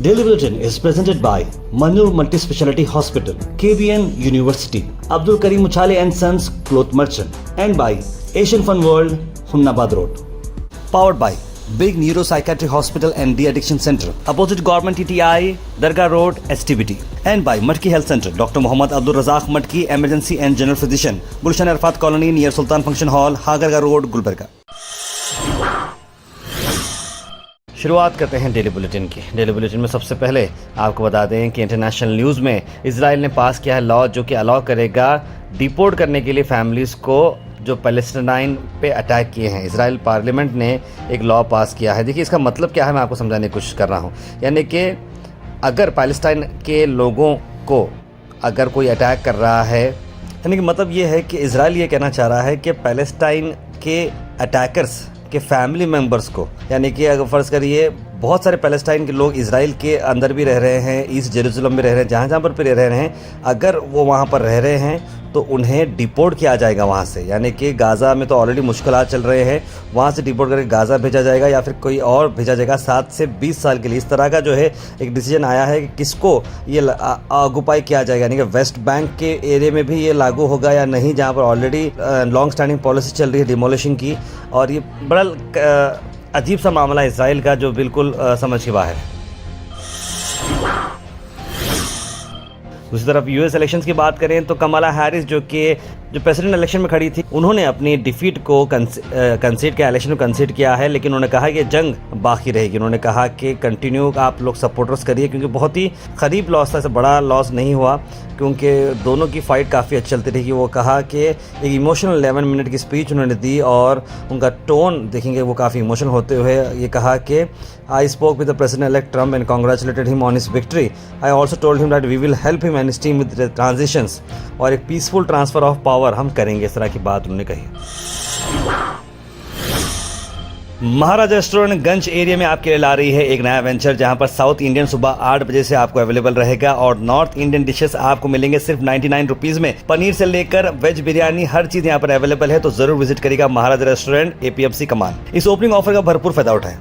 Daily Bulletin is presented by Manur Multi-Speciality Hospital, KBN University, Abdul Karim Uchale and Sons Cloth Merchant, and by Asian Fun World, Hunnabad Road. Powered by Big Neuropsychiatric Hospital and De-Addiction Center, opposite Government TTI, Dargah Road, STBT. And by Matki Health Center, Dr. Muhammad Abdul Razak Matki, Emergency and General Physician, Gulshan Arfat Colony near Sultan Function Hall, Hagarga Road, Gulbarga. शुरुआत करते हैं daily bulletin की। Daily bulletin में सबसे पहले आपको बता दें कि इंटरनेशनल न्यूज़ में इजराइल ने पास किया है लॉ जो कि अलाउ करेगा डिपोर्ट करने के लिए फैमिलीज़ को जो पैलेस्टाइन पे अटैक किए हैं। इजराइल पार्लियामेंट ने एक लॉ पास किया है। देखिए इसका मतलब क्या है, मैं आपको समझाने की कोशिश कर रहा हूँ। यानी कि अगर पैलेस्टाइन के लोगों को अगर कोई अटैक कर रहा है, यानी कि मतलब ये है कि इजराइल ये कहना चाह रहा है कि पैलेस्टाइन के अटैकर्स के फैमिली मेम्बर्स को, यानी कि अगर फ़र्ज़ करिए बहुत सारे पैलेस्टाइन के लोग इजराइल के अंदर भी रह रहे हैं, ईस्ट जेरूसलम में रह रहे हैं, जहाँ पर भी रह रहे हैं, अगर वो वहाँ पर रह रहे हैं तो उन्हें डिपोर्ट किया जाएगा वहाँ से। यानी कि गाज़ा में तो ऑलरेडी मुश्किलात चल रहे हैं, वहाँ से डिपोर्ट करके गाज़ा भेजा जाएगा या फिर कोई और भेजा जाएगा 7 से 20 साल के लिए। इस तरह का जो है एक डिसीजन आया है कि किसको ये ऑक्युपाई किया जाएगा, यानी कि वेस्ट बैंक के एरिया में भी ये लागू होगा या नहीं, जहाँ पर ऑलरेडी लॉन्ग स्टैंडिंग पॉलिसी चल रही है डिमोलिशिंग की। और ये बड़ा अजीब सा मामला है इसराइल का जो बिल्कुल समझ के बाहर है। दूसरी तरफ यूएस इलेक्शंस की बात करें तो कमला हैरिस जो प्रेसिडेंट इलेक्शन में खड़ी थी, उन्होंने अपनी डिफीट को कंसीड किया, इलेक्शन को कंसीड किया है, लेकिन उन्होंने कहा कि जंग बाकी रहेगी। उन्होंने कहा कि कंटिन्यू आप लोग सपोर्टर्स करिए, क्योंकि बहुत ही करीब लॉस था, ऐसा बड़ा लॉस नहीं हुआ, क्योंकि दोनों की फाइट काफ़ी अच्छी चलती रही। वो कहा कि एक इमोशनल 11 मिनट की स्पीच उन्होंने दी और उनका टोन देखेंगे वो काफ़ी इमोशनल होते हुए ये कहा कि I spoke with the president elect Trump and congratulated him on his victory. I also told him that we will help him and his team with transitions, और एक पीसफुल ट्रांसफर ऑफ पावर हम करेंगे, इस तरह की बात उन्होंने कही। महाराजा रेस्टोरेंट गंज एरिया में आपके लिए ला रही है एक नया वेंचर, जहां पर साउथ इंडियन सुबह 8 बजे से आपको अवेलेबल रहेगा और नॉर्थ इंडियन डिशेस आपको मिलेंगे सिर्फ 99 रुपीज़ में। पनीर से लेकर वेज बिरयानी हर चीज़ यहां पर अवेलेबल है, तो जरूर विजिट करिएगा महाराजा रेस्टोरेंट, APMC कमान। इस ओपनिंग ऑफर का भरपूर फायदा उठाएं।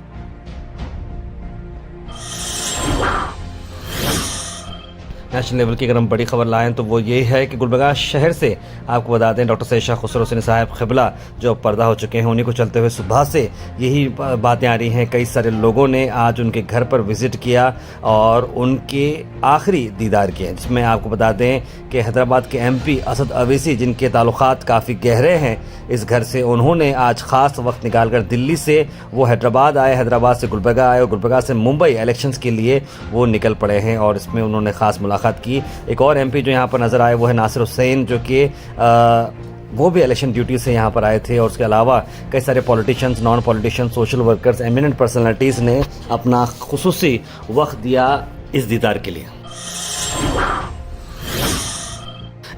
नेशनल लेवल की अगर हम बड़ी खबर लाएं तो वो ये है कि गुलबर्गा शहर से आपको बता दें डॉक्टर सैयद शाह खुसरो हुसैनी साहब क़िबला जो पर्दा हो चुके हैं, उन्हीं को चलते हुए सुबह से यही बातें आ रही हैं। कई सारे लोगों ने आज उनके घर पर विज़िट किया और उनके आखिरी दीदार किए, जिसमें आपको बता दें कि हैदराबाद के MP असद अवैसी, जिनके ताल्लुकात काफ़ी गहरे हैं इस घर से, उन्होंने आज ख़ास वक्त निकाल कर दिल्ली से वो हैदराबाद आए, हैदराबाद से गुलबर्गा आए और गुलबर्गा से मुंबई इलेक्शंस के लिए वो निकल पड़े हैं और इसमें उन्होंने ख़ास मुलाकात की। एक और MP जो यहाँ पर नज़र आए वो है नासिर हुसैन, जो कि वो भी इलेक्शन ड्यूटी से यहाँ पर आए थे, और उसके अलावा कई सारे politicians, non politicians, social workers, eminent personalities ने अपना खुसूसी वक्त दिया इस दीदार के लिए।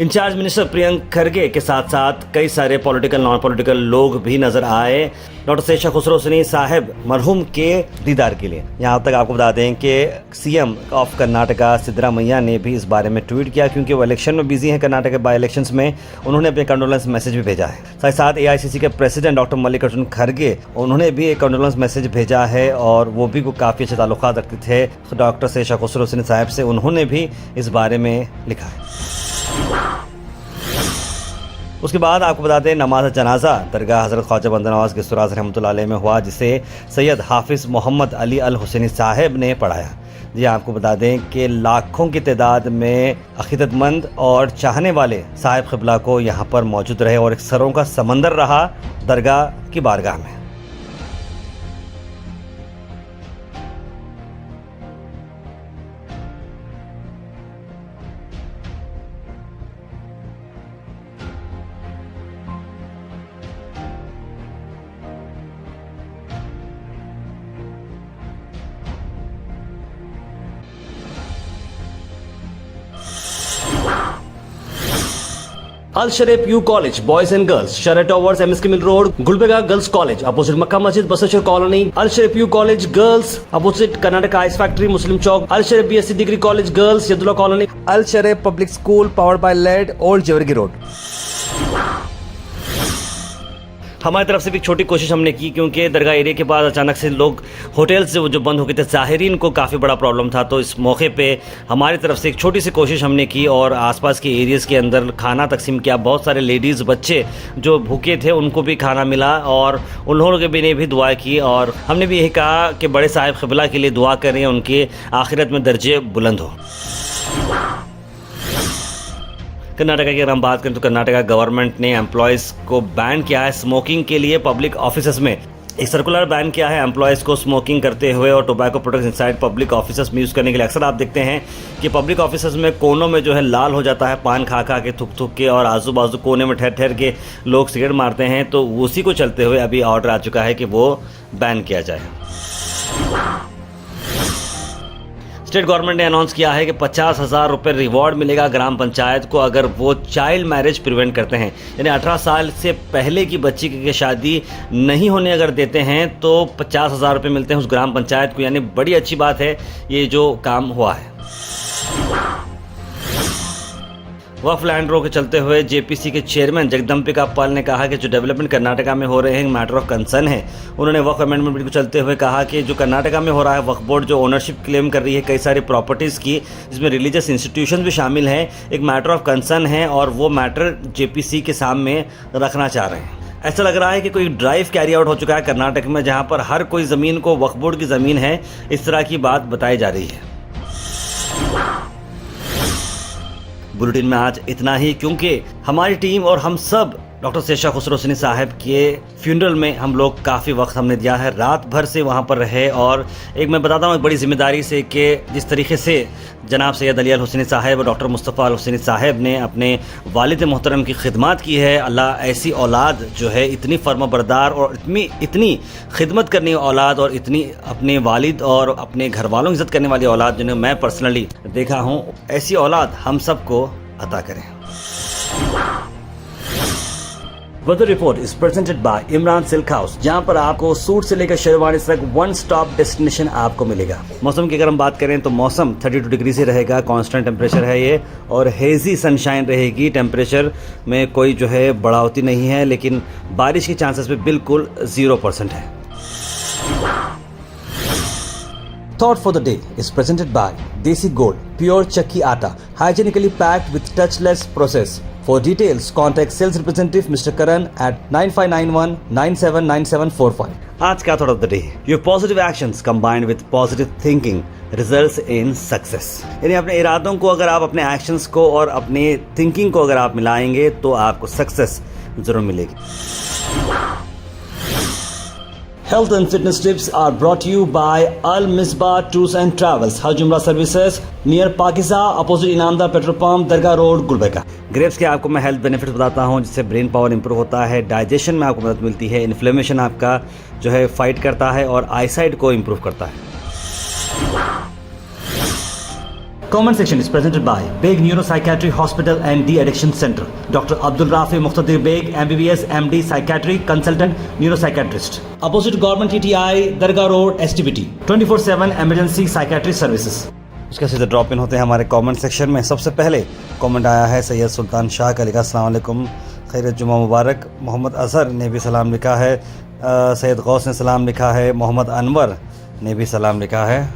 इंचार्ज मिनिस्टर प्रियंक खरगे के साथ साथ कई सारे पॉलिटिकल, नॉन पॉलिटिकल लोग भी नजर आए डॉक्टर सैयद शाह खुसरो हुसैनी साहब मरहूम के दीदार के लिए। यहाँ तक आपको बता दें कि CM ऑफ कर्नाटका सिद्धरामैया ने भी इस बारे में ट्वीट किया, क्योंकि वो इलेक्शन में बिजी हैं कर्नाटक बाई इलेक्शंस में, उन्होंने अपने कंडोलेंस मैसेज भी भेजा है। साथ ही साथ AICC के प्रेसिडेंट डॉक्टर मल्लिकार्जुन खड़गे, उन्होंने भी एक कंडोलेंस मैसेज भेजा है और वो भी काफ़ी अच्छे ताल्लुकात रखते थे डॉक्टर सैयद शाह खुसरो हुसैनी साहब से, उन्होंने भी इस बारे में लिखा है। उसके बाद आपको बता दें नमाज जनाजा दरगाह हज़रत ख्वाजा बंदा नवाज गिस्तुराज रहमतुल्लाह अलैह में हुआ, जिसे सैयद हाफिज़ मोहम्मद अली अल हुसैनी साहब ने पढ़ाया। जी आपको बता दें कि लाखों की तादाद में अक़ीदतमंद और चाहने वाले साहिब क़िबला को यहाँ पर मौजूद रहे और एक सरों का समंदर रहा दरगाह की बारगाह में। अल शरीफ यू कॉलेज बॉयज एंड गर्ल्स, शरट towers, MSK mill road, Gulbarga girls college opposite Makka Masjid, Basaveshwar colony. Al Sharif यू college girls opposite Karnataka ice factory, Muslim Chowk. Al Sharif BSc degree college girls, Yadulla colony. Al Sharif public school powered by लेड, ओल्ड जेवरगी रोड। हमारी तरफ से भी एक छोटी कोशिश हमने की, क्योंकि दरगाह एरिया के बाद अचानक से लोग होटल से जो बंद हो गए थे, ज़ाहिरीन को काफ़ी बड़ा प्रॉब्लम था। तो इस मौके पे हमारी तरफ से एक छोटी सी कोशिश हमने की और आसपास के एरियाज़ के अंदर खाना तकसीम किया। बहुत सारे लेडीज़ बच्चे जो भूखे थे उनको भी खाना मिला और उन लोगों के भी भी दुआ की। और हमने भी यही कहा कि बड़े साहिब क़िबला के लिए दुआ करें, उनके आखिरत में दर्जे बुलंद हो। कर्नाटका की अगर हम बात करें तो कर्नाटका गवर्नमेंट ने एम्प्लॉयज़ को बैन किया है स्मोकिंग के लिए पब्लिक ऑफिसेज में। एक सर्कुलर बैन किया है एम्प्लॉयज़ को स्मोकिंग करते हुए और tobacco products inside public offices में यूज़ करने के लिए। अक्सर आप देखते हैं कि पब्लिक ऑफिसेज में कोनों में जो है लाल हो जाता है पान खा खा के, थुक थुक के, और आजू बाजू कोने में ठहर ठहर के लोग सिगरेट मारते हैं। तो उसी को चलते हुए अभी ऑर्डर आ चुका है कि वो बैन किया जाए। स्टेट गवर्नमेंट ने अनाउंस किया है कि 50,000 रुपये रिवॉर्ड मिलेगा ग्राम पंचायत को अगर वो चाइल्ड मैरिज प्रिवेंट करते हैं। यानी 18 साल से पहले की बच्ची की शादी नहीं होने अगर देते हैं तो 50,000 रुपये मिलते हैं उस ग्राम पंचायत को। यानी बड़ी अच्छी बात है ये जो काम हुआ है। वक्फ लैंड रो के चलते हुए जेपीसी के चेयरमैन जगदम्बिका पाल ने कहा कि जो डेवलपमेंट कर्नाटका में हो रहे हैं मैटर ऑफ कंसर्न है। उन्होंने वक्फ अमेंडमेंट बिल को चलते हुए कहा कि जो कर्नाटका में हो रहा है, वक्फ बोर्ड जो ओनरशिप क्लेम कर रही है कई सारी प्रॉपर्टीज़ की, जिसमें रिलीजियस इंस्टीट्यूशन भी शामिल हैं, एक मैटर ऑफ कंसर्न है और वो मैटर जेपीसी के सामने रखना चाह रहे हैं। ऐसा लग रहा है कि कोई ड्राइव कैरी आउट हो चुका है कर्नाटक में, जहाँ पर हर कोई ज़मीन को वक्फ बोर्ड की ज़मीन है, इस तरह की बात बताई जा रही है। बुलेटिन में आज इतना ही, क्योंकि हमारी टीम और हम सब डॉक्टर शेषा खुसरो हुसैनी साहब के फ्यूनरल में हम लोग काफ़ी वक्त हमने दिया है, रात भर से वहाँ पर रहे। और एक मैं बताता हूँ एक बड़ी ज़िम्मेदारी से कि जिस तरीके से जनाब सैयद अली अल हुसैनी साहब और डॉक्टर मुस्तफ़ा अल हुसैनी साहब ने अपने वालिद मोहतरम की खिदमत की है, अल्लाह ऐसी औलाद जो है इतनी फर्माबरदार और इतनी खिदमत करने वाली औलाद और इतनी अपने वालिद और अपने घर वालों की इज़्ज़त करने वाली औलाद जिन्हें मैं पर्सनली देखा हूँ, ऐसी औलाद हम सबको अता करें। Weather report is presented by Imran silk house, जहां पर आपको सूट से लेकर शेरवानी तक वन स्टॉप डेस्टिनेशन आपको मिलेगा। मौसम की अगर हम बात करें तो मौसम 32 डिग्री से रहेगा, कांस्टेंट टेम्परेचर है ये, और हेजी सनशाइन रहेगी। टेम्परेचर में कोई जो है बढ़ोतरी नहीं है, लेकिन बारिश के चांसेस पे बिल्कुल 0% है। Thought for the day is presented by Desi Gold, pure chakki atta, hygienically packed with touchless process. For details, contact sales representative Mr. Karan at 9591979745. आज का thought of the day: Your positive actions combined with positive thinking results in success. यानी अपने इरादों को अगर आप अपने actions को और अपने थिंकिंग को अगर आप मिलाएंगे तो आपको सक्सेस जरूर मिलेगी। Health and fitness tips are brought to you by Al Misbah Tours and Travels, Hajj Umrah Services, near Pakiza, opposite Inamda Petrol Pump, Dargah Road, Gulbarga। Grapes के आपको मैं हेल्थ बेनिफिट्स बताता हूँ, जिससे ब्रेन पावर इंप्रूव होता है, digestion में आपको मदद मिलती है, इन्फ्लेमेशन आपका जो है फाइट करता है और आईसाइट को इंप्रूव करता है। Comment section is presented by Beg Neuropsychiatry Hospital and De-Addiction Center. Dr. Abdul Rafi Muqtadir Beg, MBBS, MD, Psychiatry, Consultant, Neuropsychiatrist. Opposite Government TTI, Dargah Road, STBT. 24/7 Emergency Psychiatry Services. उसके सीधे drop in होते हैं हमारे comment section में। सबसे पहले comment आया है सैयद सुल्तान शाह का, लिखा अस्सलाम वालेकुम, खैर जुमा मुबारक। मोहम्मद अजहर ने भी सलाम लिखा है, सैयद गौस ने सलाम लिखा है, मोहम्मद अनवर ने भी सलाम लिखा है,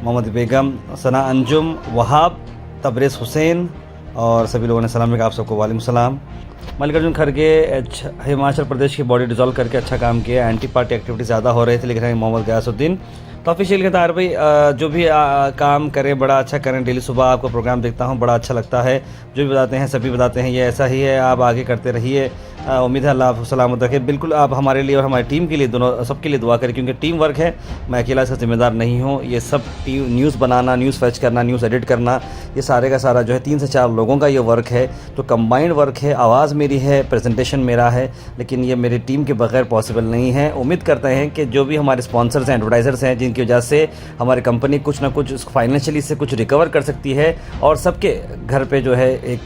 मोहम्मद बेगम, सना अंजुम, वहाब, तबरेज़ हुसैन और सभी लोगों ने सलाम लिखा। आप सबको वालेकुम सलाम। मल्लिकार्जुन खड़गे हिमाचल प्रदेश की बॉडी डिज़ोल्व करके अच्छा काम किया, एंटी पार्टी एक्टिविटी ज़्यादा हो रही थी, लिख रहे हैं मोहम्मद गयासुद्दीन। तो ऑफिशियल कहता है भाई जो भी काम करें बड़ा अच्छा करें। डेली सुबह आपको प्रोग्राम देखता हूँ, बड़ा अच्छा लगता है, जो भी बताते हैं सभी बताते हैं ये ऐसा ही है, आप आगे करते रहिए। उम्मीद है अल्लाह आपको सलामत रखे। बिल्कुल आप हमारे लिए और हमारी टीम के लिए, दोनों सबके लिए दुआ करें, क्योंकि टीम वर्क है, मैं अकेला इसका जिम्मेदार नहीं हूँ। ये सब टीम न्यूज़ बनाना, न्यूज़ फैच करना, न्यूज़ एडिट करना, ये सारे का सारा जो है 3 से 4 लोगों का ये वर्क है। तो कंबाइंड वर्क है, आवाज़ मेरी है, प्रेजेंटेशन मेरा है, लेकिन ये मेरी टीम के बगैर पॉसिबल नहीं है। उम्मीद करते हैं कि जो भी हमारे स्पॉन्सर्स हैं, एडवर्टाइज़र्स हैं, जिनकी वजह से हमारी कंपनी कुछ ना कुछ फाइनेंशियली से कुछ रिकवर कर सकती है और सबके घर पे जो है एक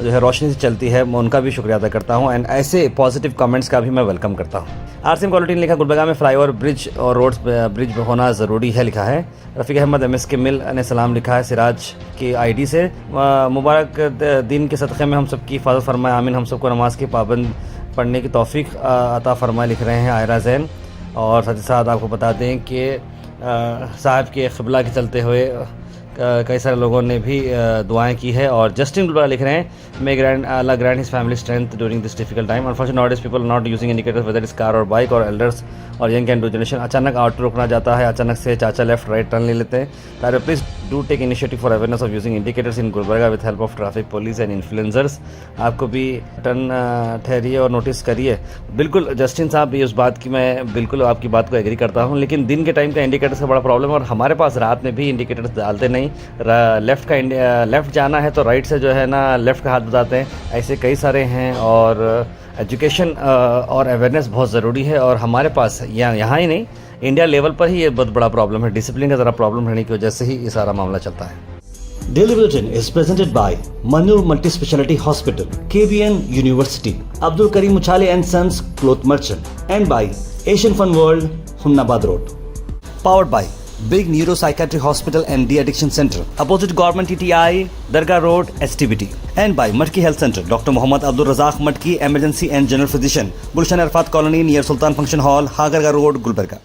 जो है रोशनी से चलती है, मैं उनका भी शुक्रिया अदा करता हूँ। एंड ऐसे पॉजिटिव कमेंट्स का भी मैं वेलकम करता हूँ। आरसीएम क्वालिटी ने लिखा गुलबर्गा में फ्लाईओवर ब्रिज और रोड्स ब्रिज होना ज़रूरी है, लिखा है। रफ़ीक अहमद MSK मिल ने सलाम लिखा है सिराज की ID से। मुबारक दिन के सदक़े में हम सबकी हिफाजत फरमाए, आमीन। हम सबको नमाज की पाबंद पढ़ने की तौफीक अता फरमाए, लिख रहे हैं आयरा जैन। और साथ ही साथ आपको बता दें कि साहब के क़िबला के चलते हुए कई सारे लोगों ने भी दुआएं की है। और जस्टिन गुलबर्गा लिख रहे हैं, may Allah grant his family strength during this difficult time. Unfortunately nowadays people not using indicators whether is car और बाइक और एल्डर्स और यंग कैन डू जनरेशन। अचानक ऑटो रुकना जाता है, अचानक से चाचा लेफ्ट राइट टर्न ले लेते हैं। Please do take initiative for awareness of using indicators in Gulbarga with help of traffic police and influencers. आपको भी टर्न ठहरिए और नोटिस करिए। बिल्कुल जस्टिन साहब, ये उस बात की मैं बिल्कुल आपकी बात को एग्री करता हूँ, लेकिन दिन के टाइम का इंडिकेटर्स का बड़ा प्रॉब्लम है और हमारे पास रात में भी इंडिकेटर्स डालते नहीं। लेफ़्ट जाना है तो राइट से जो है ना लेफ़्ट का हाथ बताते हैं, ऐसे कई सारे हैं। और एजुकेशन और अवेयरनेस बहुत ज़रूरी है और हमारे पास यहाँ ही नहीं, इंडिया लेवल पर ही ये बहुत बड़ा प्रॉब्लम है। डिसिप्लिन का ज़रा प्रॉब्लम रहने की वजह से ही ये सारा मामला चलता है। Daily Bulletin is presented by Manur Multi-Speciality Hospital, KBN University, Abdul Karim Muchale and Sons Cloth Merchant, and by Asian Fun World, Humnabad Road. Powered by Big Neuropsychiatry Hospital and De-Addiction Center, opposite Government TTI, Dargah Road, STBT. And by Matki Health Center, Dr. Muhammad Abdul Razak Matki, Emergency and General Physician, Gulshan Arfat Colony near Sultan Function Hall, Hagarga Road, Gulbarga.